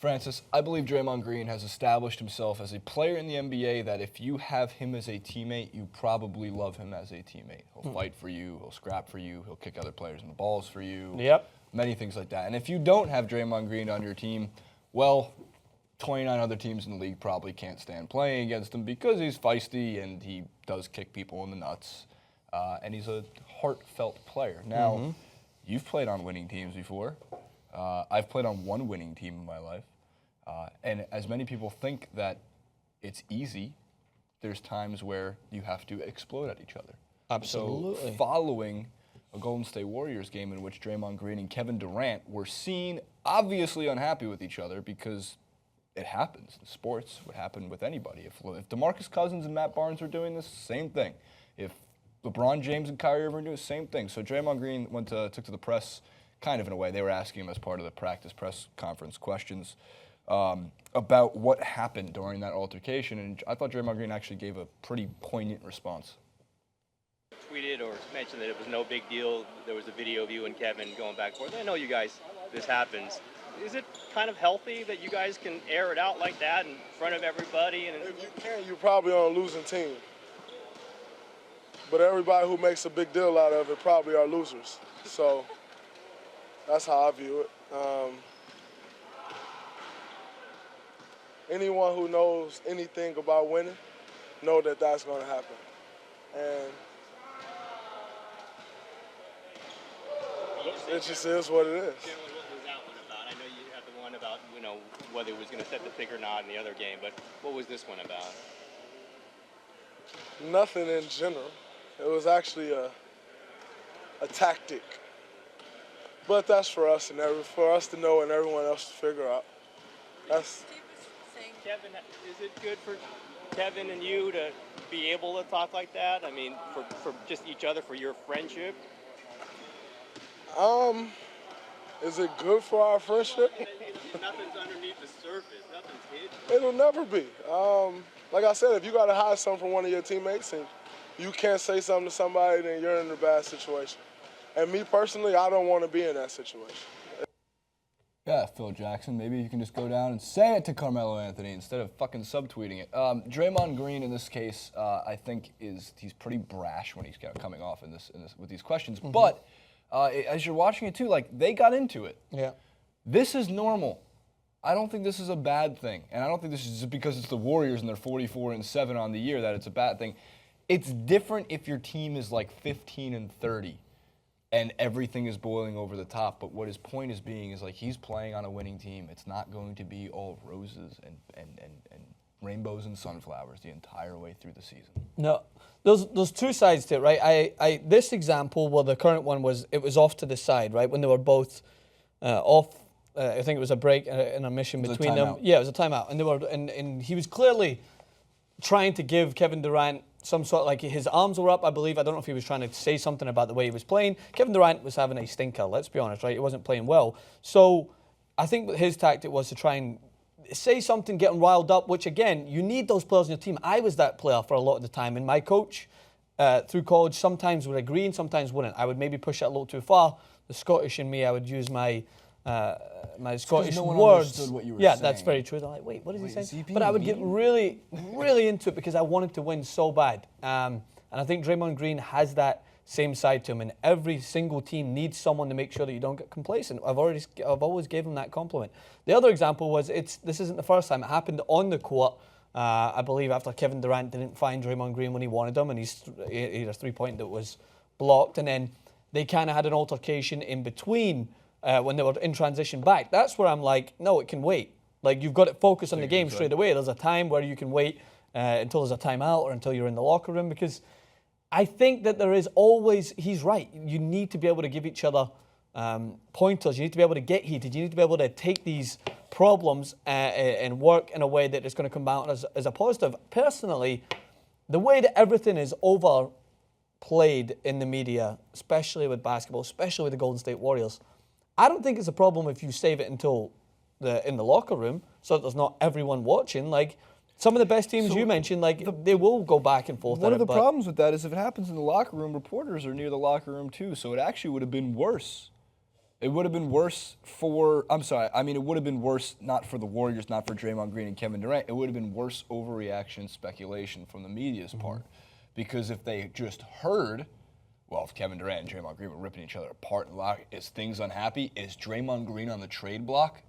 Francis, I believe Draymond Green has established himself as a player in the NBA that if you have him as a teammate, you probably love him as a teammate. He'll fight for you, he'll scrap for you, he'll kick other players in the balls for you. Yep. Many things like that. And if you don't have Draymond Green on your team, well, 29 other teams in the league probably can't stand playing against him because he's feisty and he does kick people in the nuts. And he's a heartfelt player. Now, you've played on winning teams before. I've played on one winning team in my life. And as many people think that it's easy, there's times where you have to explode at each other. Absolutely. So following a Golden State Warriors game in which Draymond Green and Kevin Durant were seen obviously unhappy with each other because it happens in sports. It would happen with anybody. If DeMarcus Cousins and Matt Barnes were doing this, same thing. If LeBron James and Kyrie Irving were doing the same thing. So Draymond Green took to the press, kind of in a way. They were asking him as part of the practice press conference questions about what happened during that altercation. And I thought Draymond Green actually gave a pretty poignant response. Tweeted or mentioned that it was no big deal. There was a video of you and Kevin going back and forth. I know you guys, this happens. Is it kind of healthy that you guys can air it out like that in front of everybody? And if you can, you're probably on a losing team. But everybody who makes a big deal out of it probably are losers. So that's how I view it. Anyone who knows anything about winning know that that's going to happen. And it just is what it is. What was that one about? I know you had the one about, whether it was going to set the pick or not in the other game, but what was this one about? Nothing in general. It was actually a tactic. But that's for us for us to know and everyone else to figure out. That's. Kevin, is it good for Kevin and you to be able to talk like that? I mean, for just each other, for your friendship? Is it good for our friendship? Nothing's underneath the surface. Nothing's hidden. It'll never be. Like I said, if you got to hide something from one of your teammates and you can't say something to somebody, then you're in a bad situation. And me personally, I don't want to be in that situation. Yeah, Phil Jackson, maybe you can just go down and say it to Carmelo Anthony instead of fucking subtweeting it. Draymond Green, in this case, I think he's pretty brash when he's coming off in this with these questions. But as you're watching it too, like, they got into it. Yeah. This is normal. I don't think this is a bad thing, and I don't think this is just because it's the Warriors and they're 44-7 on the year that it's a bad thing. It's different if your team is like 15-30. And everything is boiling over the top. But what his point is being is, like, he's playing on a winning team. It's not going to be all roses and rainbows and sunflowers the entire way through the season. No, there's two sides to it, right? This example, well, the current one it was off to the side, right? When they were both off, I think it was a break and a mission between them. Yeah, it was a timeout. And they were, and he was clearly trying to give Kevin Durant some sort of, like, his arms were up, I believe. I don't know if he was trying to say something about the way he was playing. Kevin Durant was having a stinker, let's be honest, right? He wasn't playing well. So I think his tactic was to try and say something, get him riled up, which, again, you need those players in your team. I was that player for a lot of the time. And my coach through college sometimes would agree and sometimes wouldn't. I would maybe push it a little too far. The Scottish in me, I would use my Scottish no one words. understood what you were saying. that's very true. They're like, wait, what is he saying? Is he being But I would get mean? really into it because I wanted to win so bad. And I think Draymond Green has that same side to him. And every single team needs someone to make sure that you don't get complacent. I've always gave him that compliment. The other example was this isn't the first time it happened on the court. I believe after Kevin Durant didn't find Draymond Green when he wanted him, and he had a three-point that was blocked, and then they kind of had an altercation in between. When they were in transition back, that's where I'm like, no, it can wait. Like, you've got to focus on the game straight away. There's a time where you can wait until there's a timeout or until you're in the locker room, because I think that there is always, he's right, you need to be able to give each other pointers. You need to be able to get heated. You need to be able to take these problems and work in a way that is going to come out as a positive. Personally, the way that everything is overplayed in the media, especially with basketball, especially with the Golden State Warriors, I don't think it's a problem if you save it until in the locker room so that there's not everyone watching. Like, some of the best teams you mentioned, like, they will go back and forth. One of the problems with that is if it happens in the locker room, reporters are near the locker room too, so it actually would have been worse It would have been worse for, I'm sorry, I mean, it would have been worse not for the Warriors, not for Draymond Green and Kevin Durant. It would have been worse overreaction speculation from the media's part. Because if they just heard, well, if Kevin Durant and Draymond Green were ripping each other apart and lock, is things unhappy? Is Draymond Green on the trade block?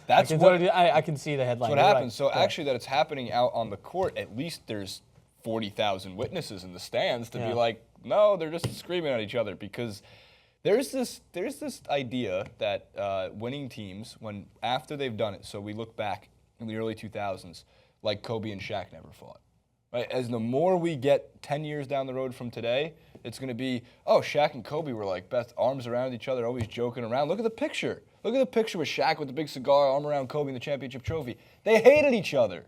That's I can see the headline. That's what happens. Right. So actually that it's happening out on the court, at least there's 40,000 witnesses in the stands to be like, no, they're just screaming at each other because there's this idea that winning teams, when after they've done it, so we look back in the early 2000s, like Kobe and Shaq never fought. Right? As the more we get 10 years down the road from today, it's going to be, oh, Shaq and Kobe were like best arms around each other, always joking around. Look at the picture. Look at the picture with Shaq with the big cigar, arm around Kobe in the championship trophy. They hated each other.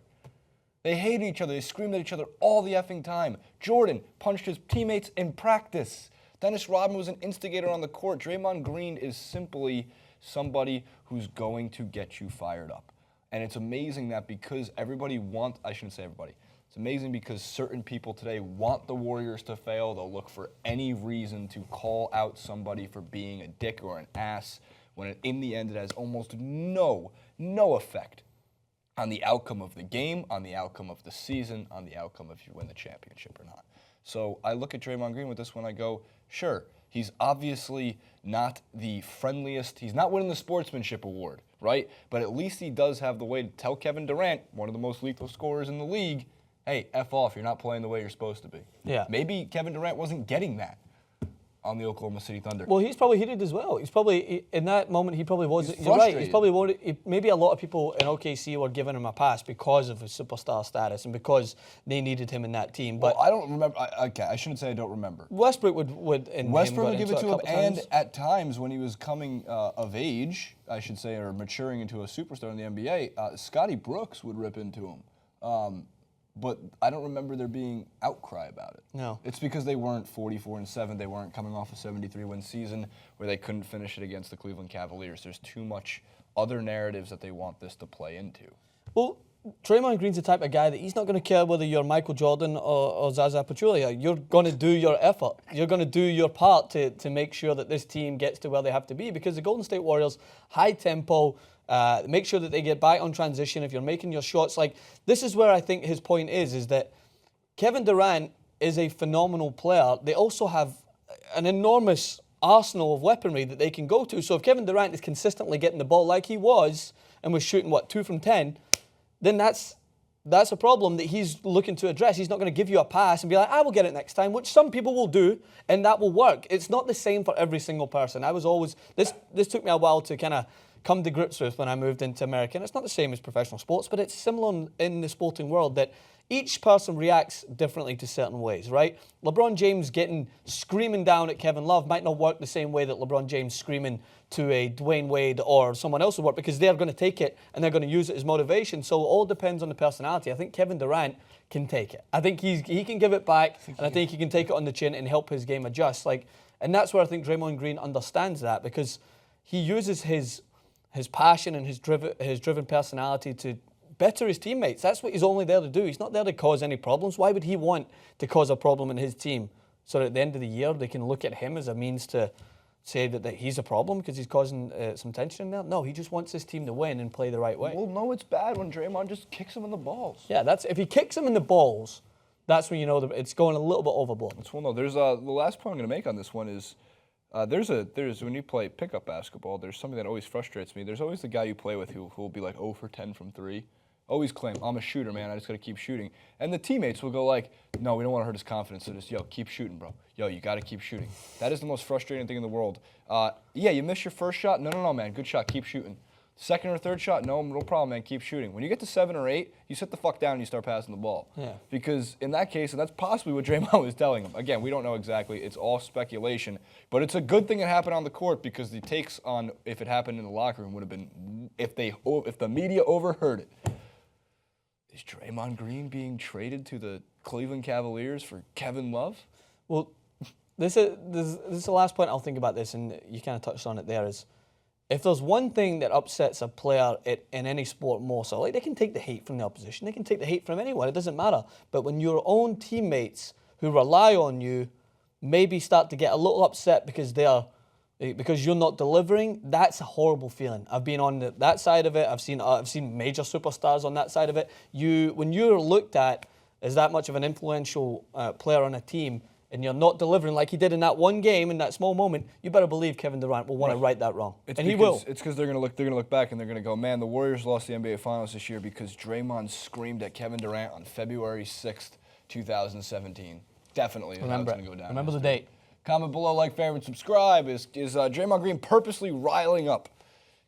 They hated each other. They screamed at each other all the effing time. Jordan punched his teammates in practice. Dennis Rodman was an instigator on the court. Draymond Green is simply somebody who's going to get you fired up. And it's amazing that because I shouldn't say everybody. It's amazing because certain people today want the Warriors to fail. They'll look for any reason to call out somebody for being a dick or an ass, when in the end it has almost no effect on the outcome of the game, on the outcome of the season, on the outcome if you win the championship or not. So I look at Draymond Green with this one, I go, sure, he's obviously not the friendliest. He's not winning the sportsmanship award, right? But at least he does have the way to tell Kevin Durant, one of the most lethal scorers in the league, hey, F off, you're not playing the way you're supposed to be. Yeah. Maybe Kevin Durant wasn't getting that on the Oklahoma City Thunder. Well, he's probably heated as well. He's probably, in that moment, he probably was. He's you're right. frustrated. He's probably maybe a lot of people in OKC were giving him a pass because of his superstar status and because they needed him in that team. But well, I don't remember. I shouldn't say I don't remember. Westbrook would give it to him, and times. at times when he was coming of age, I should say, or maturing into a superstar in the NBA, Scotty Brooks would rip into him. But I don't remember there being outcry about it. No. It's because they weren't 44-7. They weren't coming off a 73-win season where they couldn't finish it against the Cleveland Cavaliers. There's too much other narratives that they want this to play into. Well, Draymond Green's the type of guy that he's not going to care whether you're Michael Jordan or Zaza Pachulia. You're going to do your effort. You're going to do your part to make sure that this team gets to where they have to be, because the Golden State Warriors, high tempo, make sure that they get back on transition. If you're making your shots, like, this is where I think his point is that Kevin Durant is a phenomenal player. They also have an enormous arsenal of weaponry that they can go to. So if Kevin Durant is consistently getting the ball like he was and was shooting, 2 from 10, then that's a problem that he's looking to address. He's not going to give you a pass and be like, I will get it next time, which some people will do, and that will work. It's not the same for every single person. I was always, this took me a while to kind of come to grips with when I moved into America. And it's not the same as professional sports, but it's similar in the sporting world that each person reacts differently to certain ways, right? LeBron James screaming down at Kevin Love might not work the same way that LeBron James screaming to a Dwayne Wade or someone else would work, because they're going to take it and they're going to use it as motivation. So it all depends on the personality. I think Kevin Durant can take it. I think he can give it back, and I think he can take it on the chin and help his game adjust. And that's where I think Draymond Green understands that, because he uses his passion and his driven personality to better his teammates. That's what he's only there to do. He's not there to cause any problems. Why would he want to cause a problem in his team so that at the end of the year they can look at him as a means to say that he's a problem because he's causing some tension in there? No, he just wants his team to win and play the right way. Well, no, it's bad when Draymond just kicks him in the balls. Yeah, if he kicks him in the balls, that's when you know that it's going a little bit overboard. Well, no, there's the last point I'm going to make on this one is there's when you play pickup basketball, there's something that always frustrates me. There's always the guy you play with who will be like 0 for 10 from 3. Always claim, I'm a shooter, man, I just got to keep shooting. And the teammates will go like, no, we don't want to hurt his confidence, so just, keep shooting, bro. You got to keep shooting. That is the most frustrating thing in the world. You missed your first shot? No, man, good shot, keep shooting. Second or third shot? No problem, man, keep shooting. When you get to 7 or 8, you sit the fuck down and you start passing the ball. Yeah. Because in that case, and that's possibly what Draymond was telling him. Again, we don't know exactly. It's all speculation. But it's a good thing it happened on the court, because the takes on if it happened in the locker room would have been, if the media overheard it. Is Draymond Green being traded to the Cleveland Cavaliers for Kevin Love? Well, this is the last point I'll think about this, and you kind of touched on it there, is if there's one thing that upsets a player in any sport more so, like, they can take the hate from the opposition, they can take the hate from anyone, it doesn't matter. But when your own teammates who rely on you maybe start to get a little upset because they're because you're not delivering, that's a horrible feeling. I've been on that side of it. I've seen major superstars on that side of it. When you're looked at as that much of an influential player on a team, and you're not delivering like he did in that one game, in that small moment, you better believe Kevin Durant will want to right that wrong. He will. It's because they're going to look back and they're going to go, man, the Warriors lost the NBA Finals this year because Draymond screamed at Kevin Durant on February 6th, 2017. Definitely. Remember going to go down. Remember the date. Comment below, like, favorite, subscribe. Is Draymond Green purposely riling up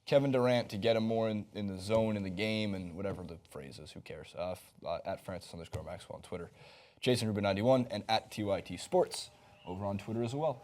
Kevin Durant to get him more in the zone in the game and whatever the phrase is? Who cares? At Francis_Maxwell on Twitter. Jason Rubin 91 and at TYT Sports over on Twitter as well.